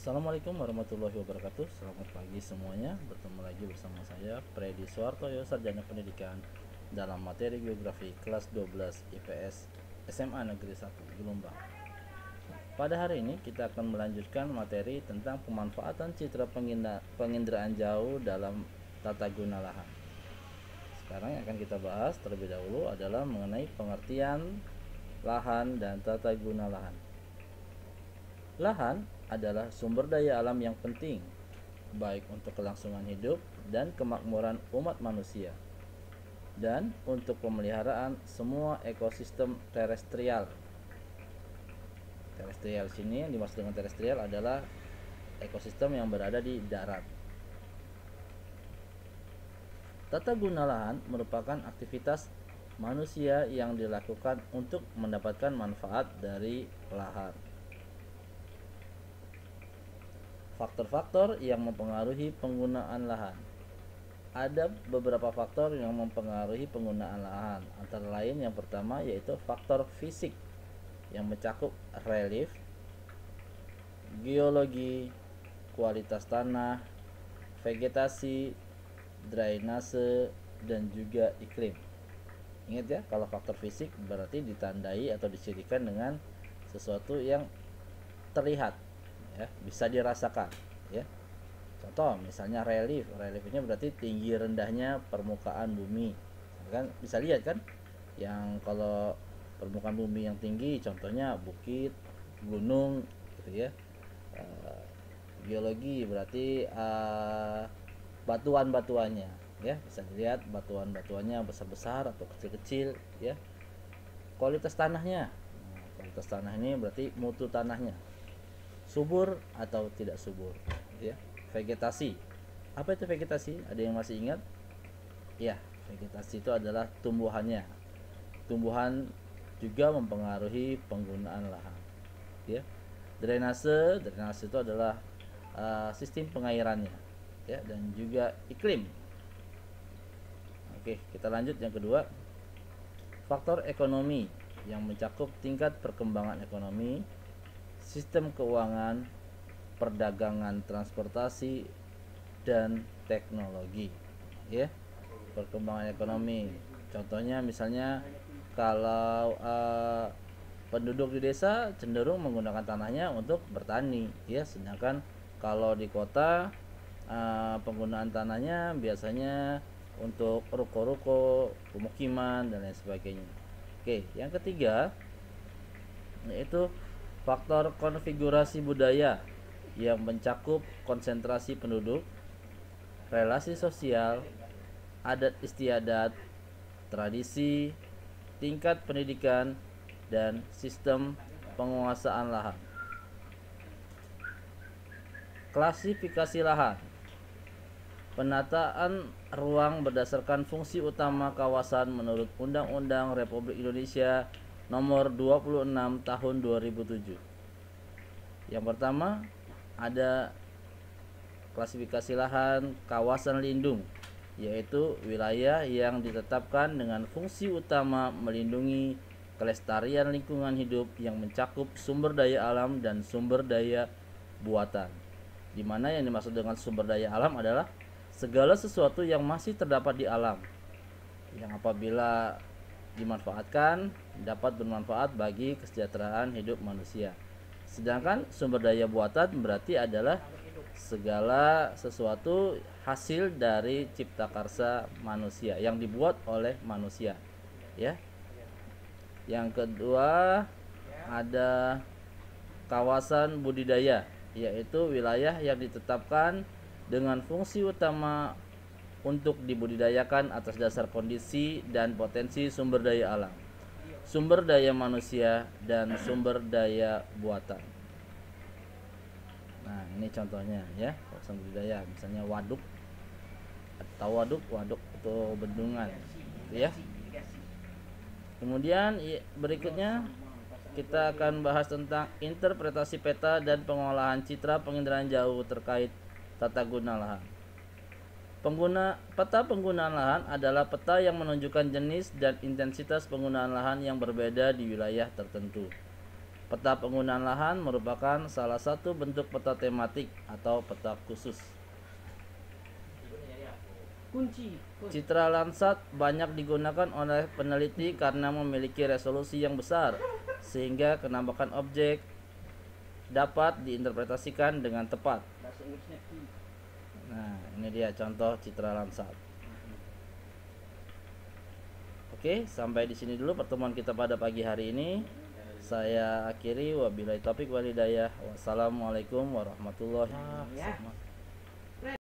Assalamualaikum warahmatullahi wabarakatuh. Selamat pagi semuanya. Bertemu lagi bersama saya Freddy Suartoyo, Sarjana Pendidikan dalam materi Geografi kelas 12 IPS SMA Negeri 1 Jombang. Pada hari ini kita akan melanjutkan materi tentang pemanfaatan citra penginderaan jauh dalam tata guna lahan. Sekarang yang akan kita bahas terlebih dahulu adalah mengenai pengertian lahan dan tata guna lahan. Lahan adalah sumber daya alam yang penting, baik untuk kelangsungan hidup dan kemakmuran umat manusia, dan untuk pemeliharaan semua ekosistem terestrial. Terestrial sini yang dimaksud dengan terestrial adalah ekosistem yang berada di darat. Tata guna lahan merupakan aktivitas manusia yang dilakukan untuk mendapatkan manfaat dari lahan. Faktor-faktor yang mempengaruhi penggunaan lahan. Ada beberapa faktor yang mempengaruhi penggunaan lahan. Antara lain yang pertama yaitu faktor fisik yang mencakup relief, geologi, kualitas tanah, vegetasi, drainase, dan juga iklim. Ingat ya, kalau faktor fisik berarti ditandai atau dicirikan dengan sesuatu yang terlihat, ya, bisa dirasakan, ya. Contoh misalnya relief ini berarti tinggi rendahnya permukaan bumi, kan bisa lihat kan, yang kalau permukaan bumi yang tinggi contohnya bukit, gunung gitu ya. Geologi berarti batuan-batuannya, ya, bisa dilihat batuan-batuannya besar-besar atau kecil-kecil, ya. Kualitas tanahnya, kualitas tanah ini berarti mutu tanahnya, subur atau tidak subur, ya. Vegetasi, apa itu vegetasi? Ada yang masih ingat? Ya, vegetasi itu adalah tumbuhannya. Tumbuhan juga mempengaruhi penggunaan lahan, ya. Drainase itu adalah sistem pengairannya, ya, dan juga iklim. Oke, kita lanjut yang kedua. Faktor ekonomi yang mencakup tingkat perkembangan ekonomi, sistem keuangan, perdagangan, transportasi, dan teknologi, ya. Perkembangan ekonomi, contohnya misalnya kalau penduduk di desa cenderung menggunakan tanahnya untuk bertani, ya, sedangkan kalau di kota penggunaan tanahnya biasanya untuk ruko-ruko, pemukiman, dan lain sebagainya. Oke, yang ketiga yaitu faktor konfigurasi budaya yang mencakup konsentrasi penduduk, relasi sosial, adat istiadat, tradisi, tingkat pendidikan, dan sistem penguasaan lahan. Klasifikasi lahan. Penataan ruang berdasarkan fungsi utama kawasan menurut Undang-Undang Republik Indonesia Nomor 26 Tahun 2007. Yang pertama ada klasifikasi lahan kawasan lindung, yaitu wilayah yang ditetapkan dengan fungsi utama melindungi kelestarian lingkungan hidup yang mencakup sumber daya alam dan sumber daya buatan. Di mana yang dimaksud dengan sumber daya alam adalah segala sesuatu yang masih terdapat di alam, yang apabila dimanfaatkan dapat bermanfaat bagi kesejahteraan hidup manusia. Sedangkan sumber daya buatan berarti adalah segala sesuatu hasil dari cipta karsa manusia yang dibuat oleh manusia, ya. Yang kedua ada kawasan budidaya, yaitu wilayah yang ditetapkan dengan fungsi utama untuk dibudidayakan atas dasar kondisi dan potensi sumber daya alam, sumber daya manusia, dan sumber daya buatan. Nah, ini contohnya, ya, kawasan budidaya, misalnya waduk atau waduk itu bendungan, ya. Kemudian berikutnya kita akan bahas tentang interpretasi peta dan pengolahan citra penginderaan jauh terkait tata guna lahan. Peta penggunaan lahan adalah peta yang menunjukkan jenis dan intensitas penggunaan lahan yang berbeda di wilayah tertentu. Peta penggunaan lahan merupakan salah satu bentuk peta tematik atau peta khusus. Citra Landsat banyak digunakan oleh peneliti karena memiliki resolusi yang besar, sehingga kenampakan objek dapat diinterpretasikan dengan tepat. Nah, ini dia contoh citra Landsat. Oke, sampai di sini dulu pertemuan kita pada pagi hari ini. Saya akhiri, wabillahi taufik wal hidayah. Wassalamualaikum warahmatullahi wabarakatuh.